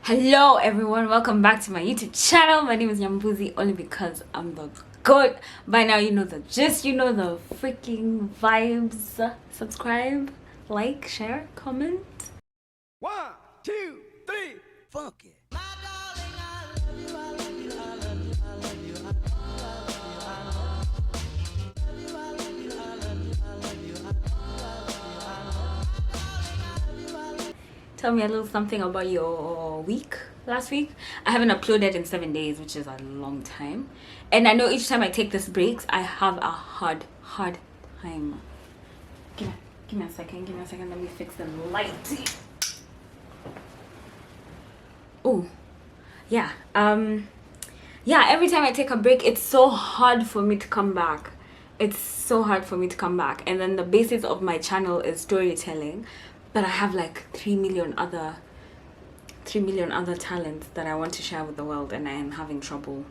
Hello everyone, welcome back to my YouTube channel. My name is Nyambura, only because I'm the good. By now you know the gist, you know the freaking vibes. Subscribe, like, share, comment. 1, 2, 3, funk it. Tell me a little something about your week last week. I haven't uploaded in 7 days, which is a long time, and I know each time I take this breaks I have a hard time. Give me a second, let me fix the light. Oh yeah, every time I take a break it's so hard for me to come back. And then the basis of my channel is storytelling, but I have like 3 million other talents that I want to share with the world, and I am having trouble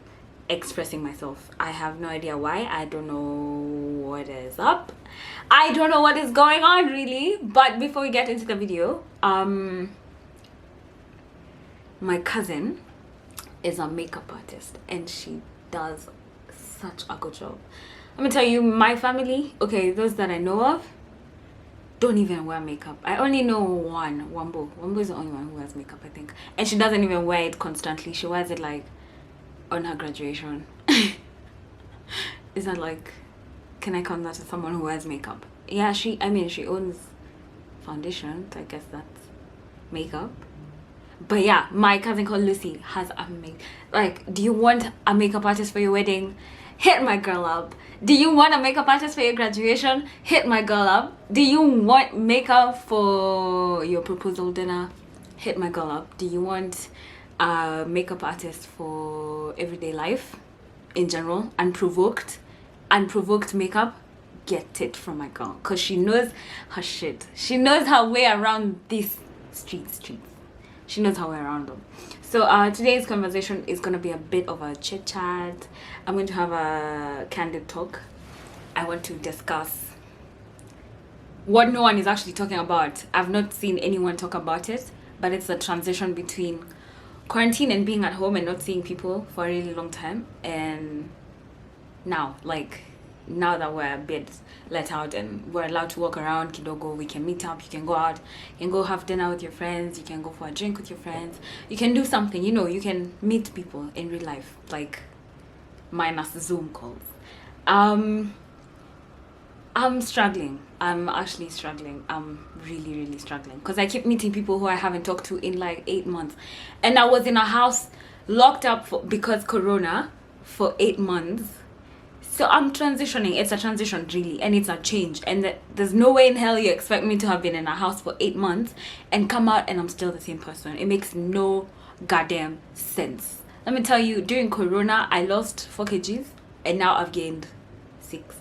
expressing myself. I have no idea why. I don't know what is up. I don't know what is going on really. But before we get into the video, my cousin is a makeup artist and she does such a good job. Let me tell you, my family, okay, those that I know of, don't even wear makeup. I only know one, Wambo. Wambo is the only one who wears makeup, I think. And she doesn't even wear it constantly. She wears it like on her graduation. Is that like, can I count that as someone who wears makeup? Yeah, she owns foundation, so I guess that's makeup. But yeah, my cousin called Lucy has a like, do you want a makeup artist for your wedding? Hit my girl up. Do you want a makeup artist for your graduation? Hit my girl up. Do you want makeup for your proposal dinner? Hit my girl up. Do you want a makeup artist for everyday life in general? Unprovoked makeup? Get it from my girl, because she knows her shit. She knows her way around these streets. She knows her way around them. So today's conversation is going to be a bit of a chit chat. I'm going to have a candid talk. I want to discuss what no one is actually talking about. I've not seen anyone talk about it, but it's the transition between quarantine and being at home and not seeing people for a really long time, and now that we're a bit let out and we're allowed to walk around kidogo, we can meet up, you can go out, you can go have dinner with your friends, you can go for a drink with your friends, you can do something, you know, you can meet people in real life, like minus Zoom calls. I'm struggling. I'm actually struggling. I'm really struggling, because I keep meeting people who I haven't talked to in like 8 months, and I was in a house locked up because corona for 8 months. So I'm transitioning. It's a transition really, and it's a change, and there's no way in hell you expect me to have been in a house for 8 months and come out and I'm still the same person. It makes no goddamn sense. Let me tell you, during corona I lost 4 kgs and now I've gained 6.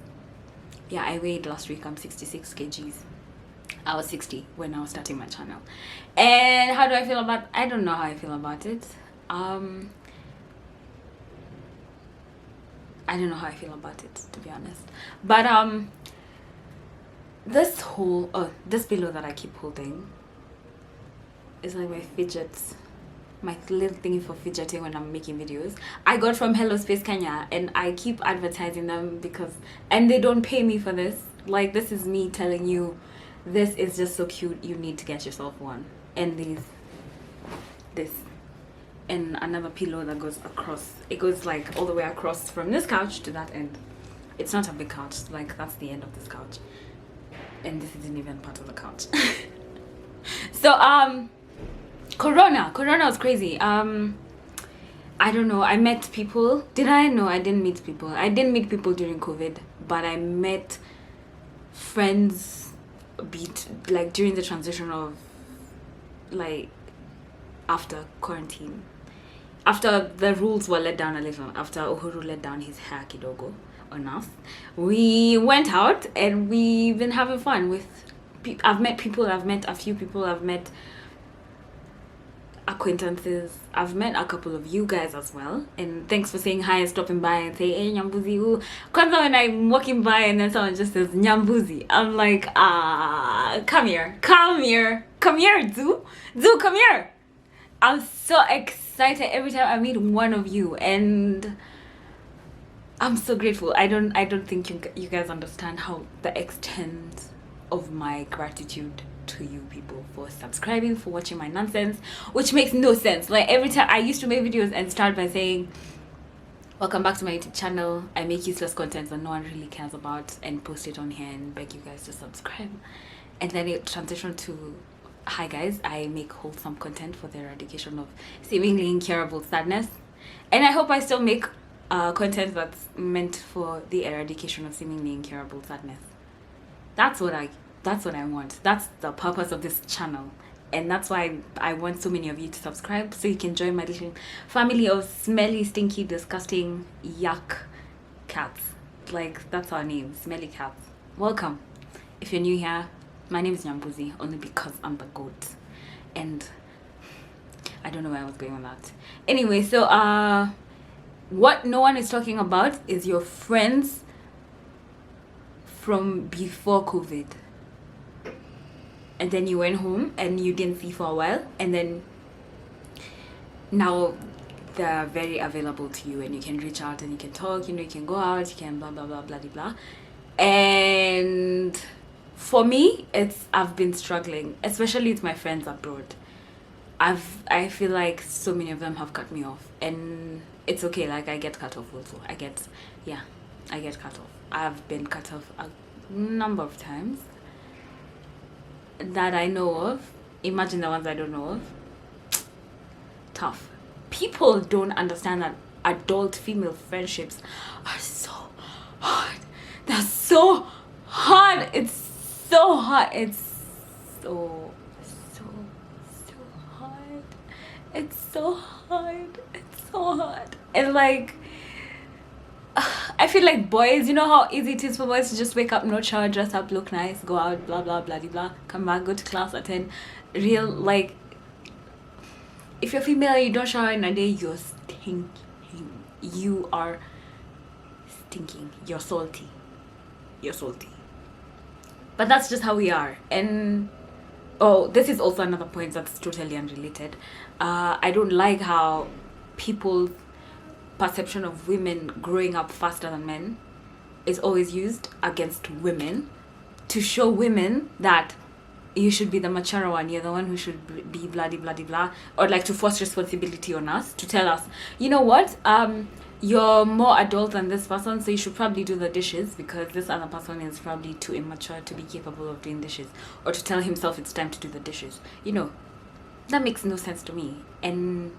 Yeah, I weighed last week. I'm 66 kgs. I was 60 when I was starting my channel. And how do I feel about, I don't know how I feel about it. I don't know how I feel about it, to be honest. But this whole this pillow that I keep holding is like my fidgets, my little thingy for fidgeting when I'm making videos. I got from Hello Space Kenya, and I keep advertising them and they don't pay me for this. Like, this is me telling you, this is just so cute, you need to get yourself one. And this and another pillow that goes across. It goes like all the way across from this couch to that end. It's not a big couch, like that's the end of this couch, and this isn't even part of the couch. So corona was crazy. I don't know, I met people. Did I? No, I didn't meet people. I didn't meet people during COVID, but I met friends like during the transition of like after quarantine, after the rules were let down a little, after Uhuru let down his hair kidogo on us, we went out and we've been having fun with I've met people, I've met a few people, I've met acquaintances, I've met a couple of you guys as well, and thanks for saying hi and stopping by and say, hey Nyambuzi. Ooh. Kwanza when I'm walking by and then someone just says Nyambuzi, I'm like, come here, Zoo, come here. I'm so excited every time I meet one of you, and I'm so grateful. I don't think you guys understand how the extent of my gratitude to you people for subscribing, for watching my nonsense, which makes no sense. Like every time I used to make videos and start by saying, welcome back to my YouTube channel. I make useless content that no one really cares about and post it on here and beg you guys to subscribe. And then it transitioned to, hi guys, I make wholesome content for the eradication of seemingly incurable sadness. And I hope I still make content that's meant for the eradication of seemingly incurable sadness. That's what I want. That's the purpose of this channel. And that's why I want so many of you to subscribe, so you can join my little family of smelly, stinky, disgusting, yuck cats. Like, that's our name, smelly cats. Welcome. If you're new here, my name is Nyambura, only because I'm the goat. And I don't know where I was going with that. Anyway, so what no one is talking about is your friends from before COVID. And then you went home and you didn't see for a while, and then now they're very available to you and you can reach out and you can talk, you can go out, you can blah blah blah blah blah blah. And for me, I've been struggling, especially with my friends abroad. I feel like so many of them have cut me off, and it's okay. Like, I get cut off also. I get cut off. I've been cut off a number of times that I know of. Imagine the ones I don't know of. Tough. People don't understand that adult female friendships are so hard. They're so hard. It's so hard. It's so hard. It's so hard. It's so hard. And like, I feel like boys, you know how easy it is for boys to just wake up, no shower, dress up, look nice, go out, blah blah blah blah, come back, go to class, attend. Real, like, if you're female and you don't shower in a day, you're stinking. You are stinking. You're salty. But that's just how we are. And oh, this is also another point that's totally unrelated. I don't like how people's perception of women growing up faster than men is always used against women to show women that you should be the mature one, you're the one who should be blah blah blah blah, or like to force responsibility on us, to tell us, you know what, you're more adult than this person, so you should probably do the dishes because this other person is probably too immature to be capable of doing dishes, or to tell himself it's time to do the dishes. That makes no sense to me. And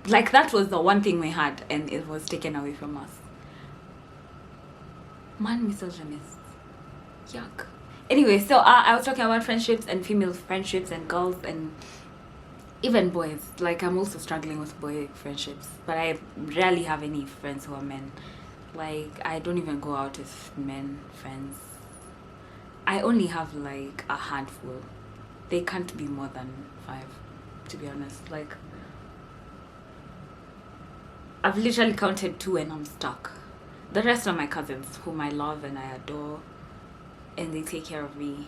like, that was the one thing we had and it was taken away from us. Man, misogynist. Yuck. Anyway, so I was talking about friendships and female friendships and girls and even boys. Like, I'm also struggling with boy friendships, but I rarely have any friends who are men. Like, I don't even go out with men friends. I only have like a handful. They can't be more than 5, to be honest. Like, I've literally counted 2 and I'm stuck. The rest are my cousins, whom I love and I adore, and they take care of me.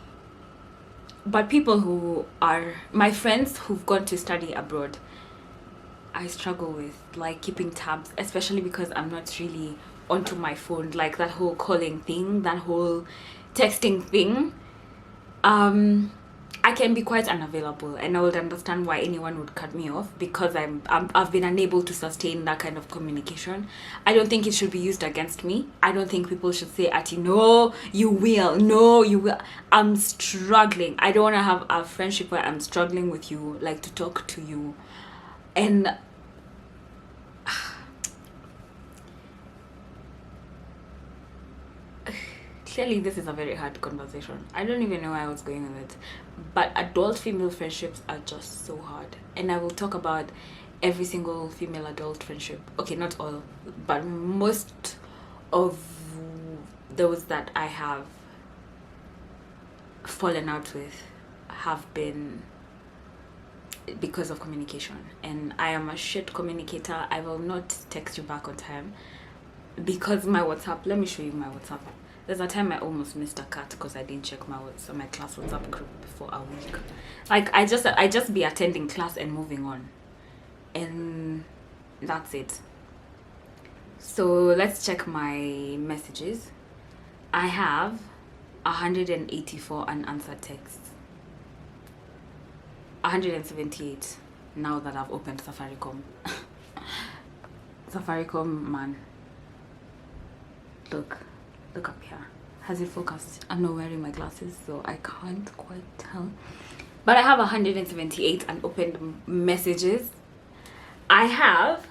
But people who are my friends who've gone to study abroad, I struggle with, like, keeping tabs, especially because I'm not really onto my phone. Like, that whole calling thing, that whole texting thing, I can be quite unavailable, and I would understand why anyone would cut me off, because I've been unable to sustain that kind of communication. I don't think it should be used against me. I don't think people should say, Ati, no, you will. I'm struggling. I don't want to have a friendship where I'm struggling with you, like, to talk to you. And clearly this is a very hard conversation. I don't even know where I was going with it, but adult female friendships are just so hard, and I will talk about every single female adult friendship. Okay, not all, but most of those that I have fallen out with have been because of communication, and I am a shit communicator. I will not text you back on time because my WhatsApp, let me show you my WhatsApp. There's a time I almost missed a cut because I didn't check my class WhatsApp group for a week. Like I just be attending class and moving on, and that's it. So let's check my messages. I have 184 unanswered texts. 178 now that I've opened Safaricom. Safaricom, man. Look up here. Has it focused? I'm not wearing my glasses, so I can't quite tell. But I have 178 unopened messages. I have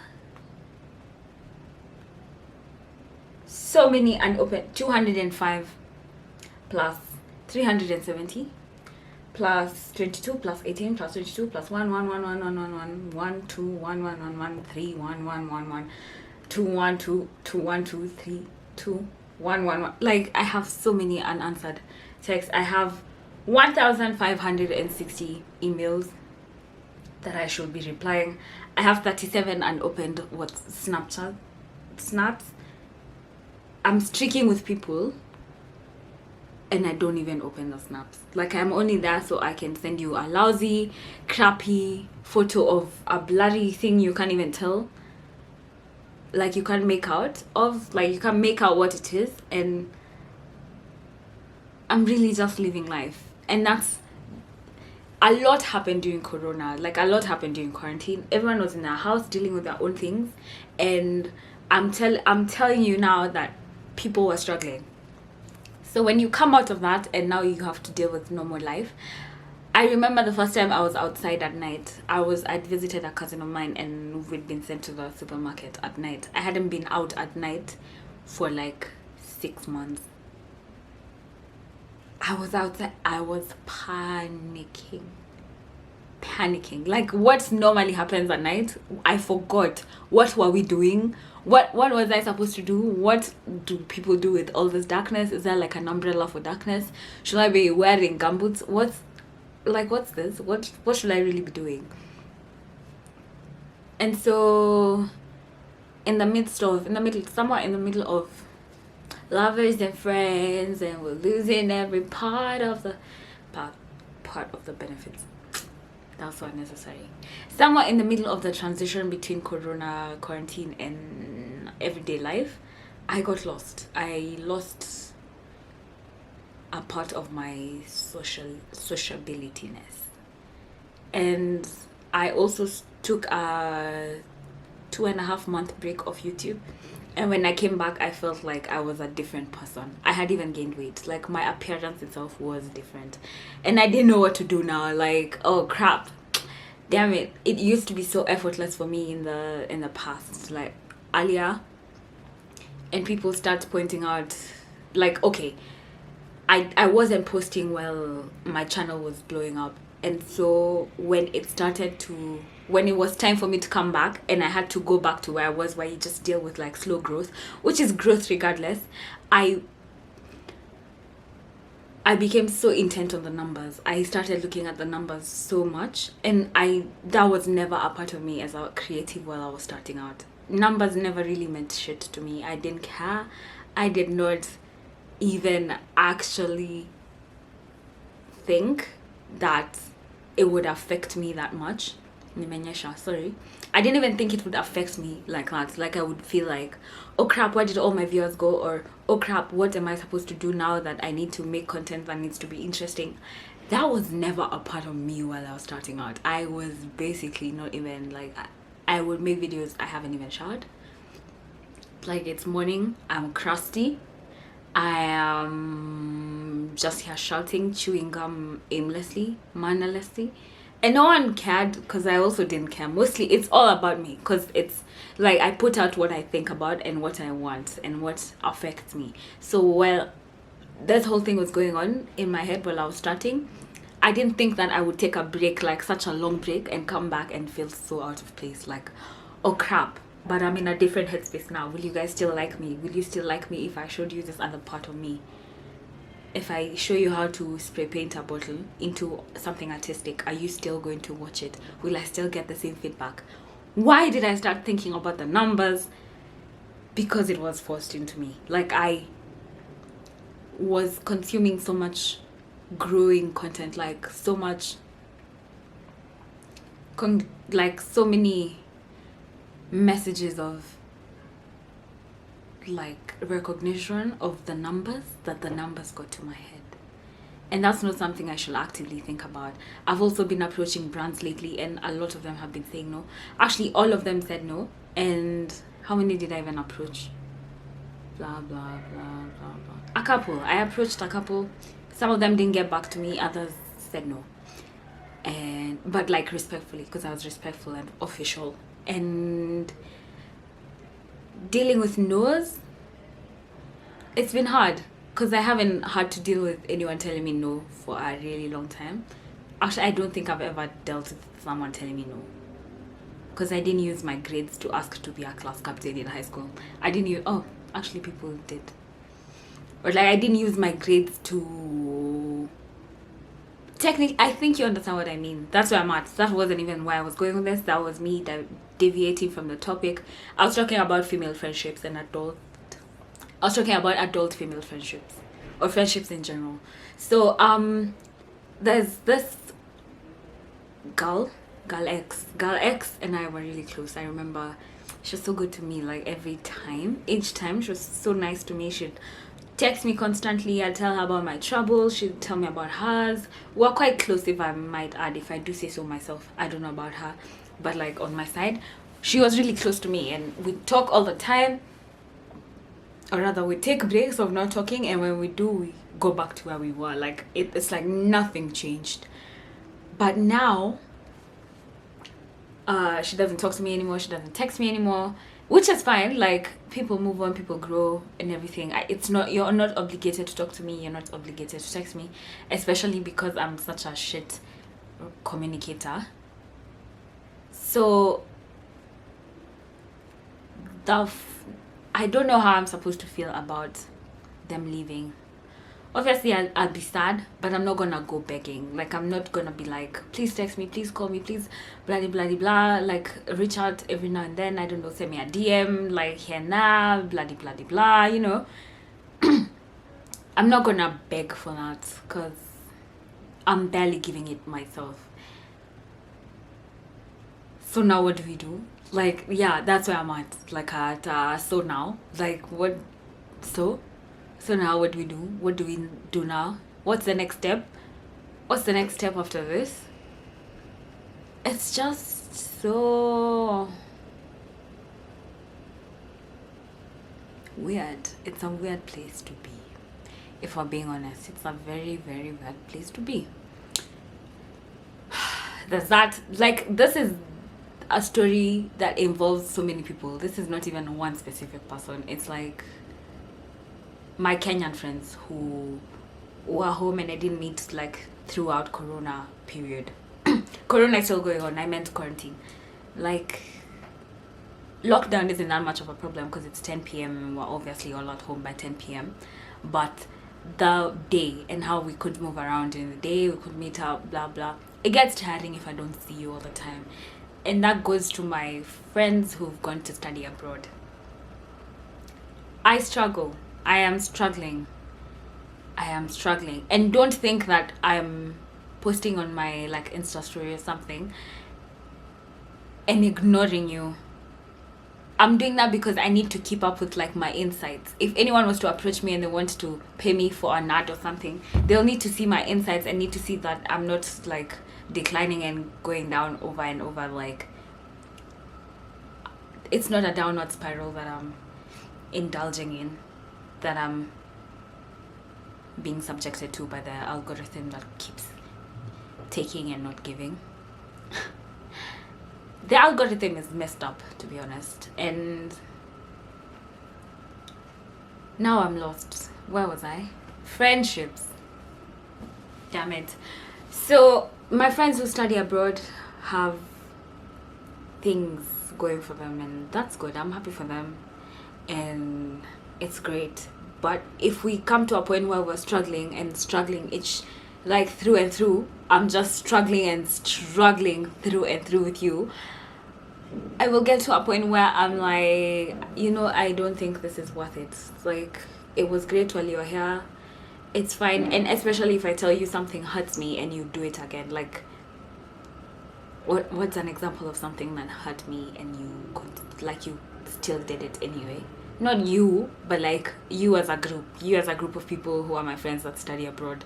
so many unopened. 205 plus 370 plus 22 plus 18 plus 22 plus 1 1 1 1 1 1 1 1 2 1 1 1 1 3 1 1 1 1 2 1 2 2 1 2 3 2 1 1 1. Like I have so many unanswered texts. I have 1,560 emails that I should be replying. I have 37 unopened snaps. I'm streaking with people and I don't even open the snaps. Like I'm only there so I can send you a lousy, crappy photo of a blurry thing you can't even tell. Like you can't make out what it is, and I'm really just living life. And that's a lot happened during Corona. Like a lot happened during quarantine. Everyone was in their house dealing with their own things, and I'm telling you now that people were struggling. So when you come out of that and now you have to deal with normal life, I remember the first time I was outside at night. I'd visited a cousin of mine and we'd been sent to the supermarket at night. I hadn't been out at night for like 6 months. I was outside. I was panicking. Like what normally happens at night, I forgot. What were we doing? What was I supposed to do? What do people do with all this darkness? Is there like an umbrella for darkness? Should I be wearing gumboots? What's this? What should I really be doing? And so somewhere in the middle of lovers and friends, and we're losing every part of the benefits. That's so unnecessary. Somewhere in the middle of the transition between Corona, quarantine, and everyday life, I got lost. I lost a part of my sociabilityness. And I also took a 2.5 month break off YouTube. And when I came back, I felt like I was a different person. I had even gained weight. Like my appearance itself was different. And I didn't know what to do now. Like, oh crap. Damn it. It used to be so effortless for me in the past. Like earlier. And people start pointing out, like, okay, I wasn't posting while my channel was blowing up. And so when it was time for me to come back and I had to go back to where I was, where you just deal with like slow growth, which is growth regardless, I became so intent on the numbers. I started looking at the numbers so much, and that was never a part of me as a creative while I was starting out. Numbers never really meant shit to me. I didn't care. I did not even actually think that it would affect me that much. Sorry. I didn't even think it would affect me like that. Like I would feel like, oh crap, where did all my viewers go? Or, oh crap, what am I supposed to do now that I need to make content that needs to be interesting? That was never a part of me while I was starting out. I was basically not even like, I would make videos, I haven't even showered. Like it's morning, I'm crusty. I am just here shouting, chewing gum aimlessly, mannerlessly. And no one cared because I also didn't care. Mostly it's all about me because it's like I put out what I think about and what I want and what affects me. So while this whole thing was going on in my head while I was starting, I didn't think that I would take a break, like such a long break, and come back and feel so out of place. Like, oh crap, but I'm in a different headspace now. Will you guys still like me? Will you still like me if I showed you this other part of me? If I show you how to spray paint a bottle into something artistic, are you still going to watch it? Will I still get the same feedback? Why did I start thinking about the numbers? Because it was forced into me. Like was consuming so much growing content, like so much like so many messages of like recognition of the numbers, that the numbers got to my head. And that's not something I should actively think about. I've also been approaching brands lately, and a lot of them have been saying no. Actually, all of them said no. And how many did I even approach? Blah, blah, blah, blah, blah. A couple. I approached a couple. Some of them didn't get back to me. Others said no. But like respectfully, because I was respectful and official. And dealing with no's, it's been hard. Because I haven't had to deal with anyone telling me no for a really long time. Actually, I don't think I've ever dealt with someone telling me no. Because I didn't use my grades to ask to be a class captain in high school. I didn't use... Oh, actually people did. But like, I didn't use my grades to... Technically, I think you understand what I mean. That's where I'm at. That wasn't even where I was going with this. That was me deviating from the topic. I was talking about female friendships and adult... I was talking about adult female friendships. Or friendships in general. So, there's this girl X and I were really close. I remember she was so good to me, like each time she was so nice to me. She'd text me constantly. I'd tell her about my troubles, she'd tell me about hers. We're quite close, if I might add, if I do say so myself. I don't know about her, but like on my side, she was really close to me, and we'd talk all the time, or rather we take breaks of not talking, and when we do, we go back to where we were. Like it's like nothing changed. But now she doesn't talk to me anymore, she doesn't text me anymore, which is fine. Like, people move on, people grow and everything. It's not, you're not obligated to talk to me, you're not obligated to text me, especially because I'm such a shit communicator. So I don't know how I'm supposed to feel about them leaving. Obviously, I'll be sad, but I'm not gonna go begging. Like, I'm not gonna be like, please text me, please call me, please blah blah blah. Like, reach out every now and then. I don't know, send me a DM, like, here now, blah blah blah, you know. I'm not gonna beg for that, because I'm barely giving it myself. So now what do we do? Like, yeah, that's where I'm at. Like, so now, like, what? So now what do we do? What do we do now? What's the next step? What's the next step after this? It's just so weird. It's a weird place to be. If we're being honest, it's a very, very weird place to be. There's that, like, this is a story that involves so many people. This is not even one specific person. It's like my Kenyan friends who were home and I didn't meet, like, throughout Corona period. Corona is still going on. I meant quarantine. Like, lockdown isn't that much of a problem because it's 10 p.m. and we're obviously all at home by 10 p.m. But the day and how we could move around in the day, we could meet up, blah blah. It gets tiring if I don't see you all the time. And that goes to my friends who've gone to study abroad. I struggle. I am struggling. And don't think that I'm posting on my, like, Insta story or something and ignoring you. I'm doing that because I need to keep up with, like, my insights. If anyone was to approach me and they want to pay me for an ad or something, they'll need to see my insights and need to see that I'm not, like, declining and going down over and over. Like, it's not a downward spiral that I'm indulging in, that I'm being subjected to by the algorithm that keeps taking and not giving. The algorithm is messed up, to be honest. And now I'm lost. Where was I? Friendships. Damn it. So my friends who study abroad have things going for them, and that's good. I'm happy for them and it's great. But if we come to a point where we're struggling each, like, through and through, I'm just struggling through and through with you, I will get to a point where I'm like, you know, I don't think this is worth it. Like, it was great while you were here, it's fine. And especially if I tell you something hurts me and you do it again, like what's an example of something that hurt me and you still did it anyway? Not you, but like you as a group of people who are my friends that study abroad.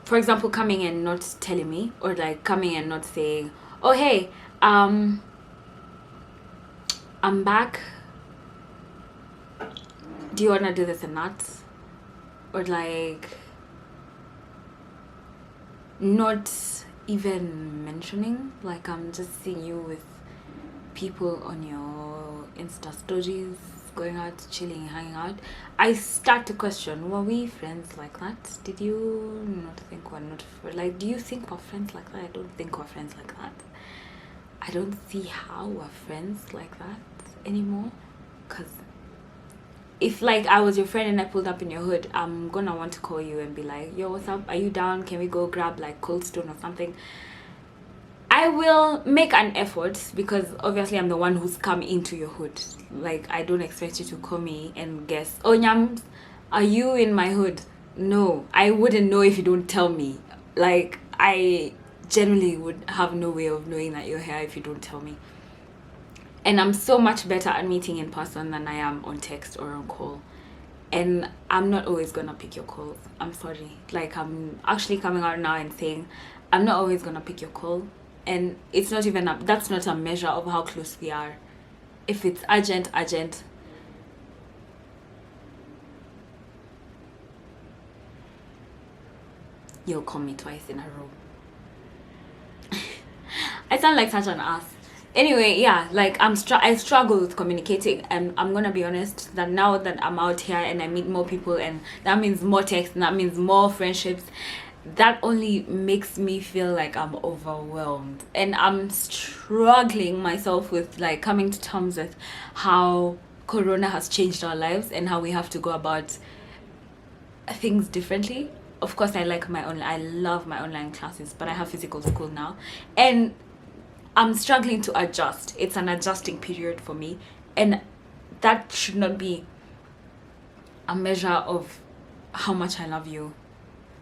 For example, coming and not telling me, or like coming and not saying, oh hey, I'm back, do you wanna do this and that? Or like not even mentioning, like I'm just seeing you with people on your insta stories, going out, chilling, hanging out. I start to question, were we friends like that? Did you not think we're not like, do you think we're friends like that? I don't think we're friends like that. I don't see how we're friends like that anymore. Because if like I was your friend and I pulled up in your hood, I'm gonna want to call you and be like, yo, what's up? Are you down? Can we go grab like Cold Stone or something? I will make an effort because obviously I'm the one who's come into your hood. Like, I don't expect you to call me and guess, oh Nyams, are you in my hood? No, I wouldn't know if you don't tell me. Like, I generally would have no way of knowing that you're here if you don't tell me. And I'm so much better at meeting in person than I am on text or on call. And I'm not always gonna pick your calls. I'm sorry. Like, I'm actually coming out now and saying I'm not always gonna pick your call. And it's not even that's not a measure of how close we are. If it's urgent, you'll call me twice in a row. I sound like such an ass. Anyway, yeah, like I struggle with communicating, and I'm gonna be honest that now that I'm out here and I meet more people, and that means more text, and that means more friendships, that only makes me feel like I'm overwhelmed, and I'm struggling myself with like coming to terms with how Corona has changed our lives and how we have to go about things differently. Of course, I love my online classes, but I have physical school now, and I'm struggling to adjust. It's an adjusting period for me, and that should not be a measure of how much I love you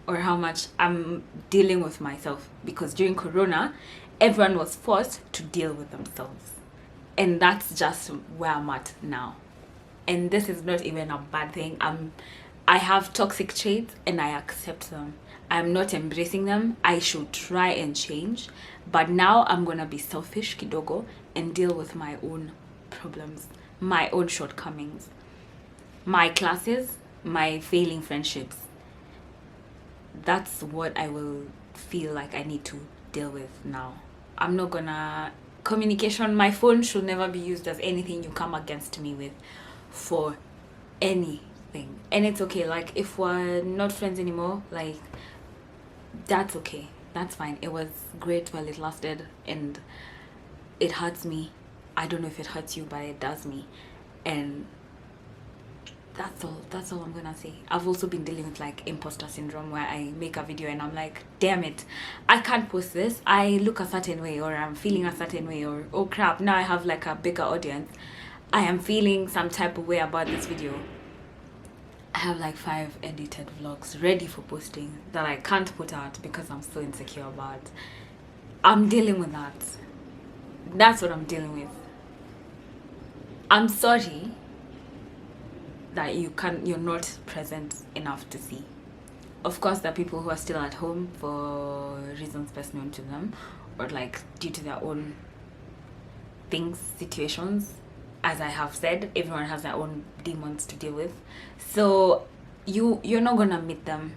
or how much I'm dealing with myself, because during Corona, everyone was forced to deal with themselves. And that's just where I'm at now. And this is not even a bad thing. I have toxic traits and I accept them. I'm not embracing them. I should try and change. But now I'm gonna be selfish kidogo and deal with my own problems, my own shortcomings, my classes, my failing friendships. That's what I will feel like I need to deal with now. I'm not gonna communication, my phone should never be used as anything you come against me with for anything. And it's okay, like if we're not friends anymore, like that's okay, that's fine. It was great while it lasted, and it hurts me. I don't know if it hurts you, but it does me. And that's all I'm gonna say. I've also been dealing with like imposter syndrome, where I make a video and I'm like, damn it, I can't post this, I look a certain way, or I'm feeling a certain way, or oh crap, now I have like a bigger audience, I am feeling some type of way about this video. I have like 5 edited vlogs ready for posting that I can't put out because I'm so insecure about. I'm dealing with that. That's what I'm dealing with. I'm sorry that you're not present enough to see. Of course, there are people who are still at home for reasons best known to them, or like due to their own things, situations. As I have said, everyone has their own demons to deal with. So you're not gonna meet them.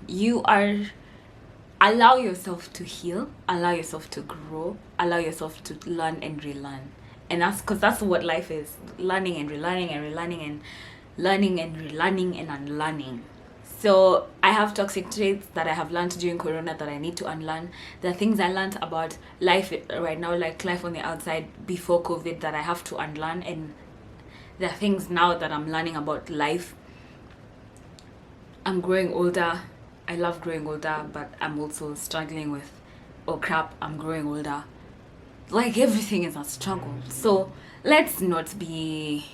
Allow yourself to heal, allow yourself to grow, allow yourself to learn and relearn. And that's because that's what life is: learning and relearning and relearning and learning and relearning and unlearning. So I have toxic traits that I have learned during Corona that I need to unlearn. There are things I learned about life right now, like life on the outside before COVID, that I have to unlearn. And there are things now that I'm learning about life. I'm growing older. I love growing older, but I'm also struggling with, oh crap, I'm growing older. Like everything is a struggle. So let's not be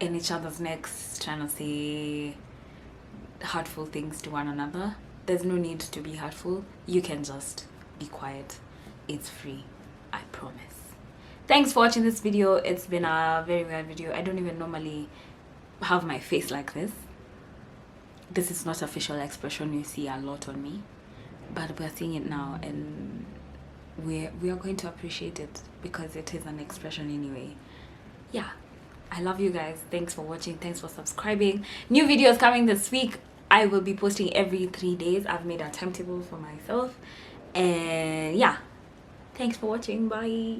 in each other's necks trying to say hurtful things to one another. There's no need to be hurtful. You can just be quiet. It's free, I promise. Thanks for watching this video. It's been a very weird video. I don't even normally have my face like this. This is not a facial expression you see a lot on me, but we're seeing it now, and we are going to appreciate it because it is an expression anyway. Yeah, I love you guys. Thanks for watching. Thanks for subscribing. New videos coming this week. I will be posting every 3 days. I've made a timetable for myself, and yeah, thanks for watching. Bye.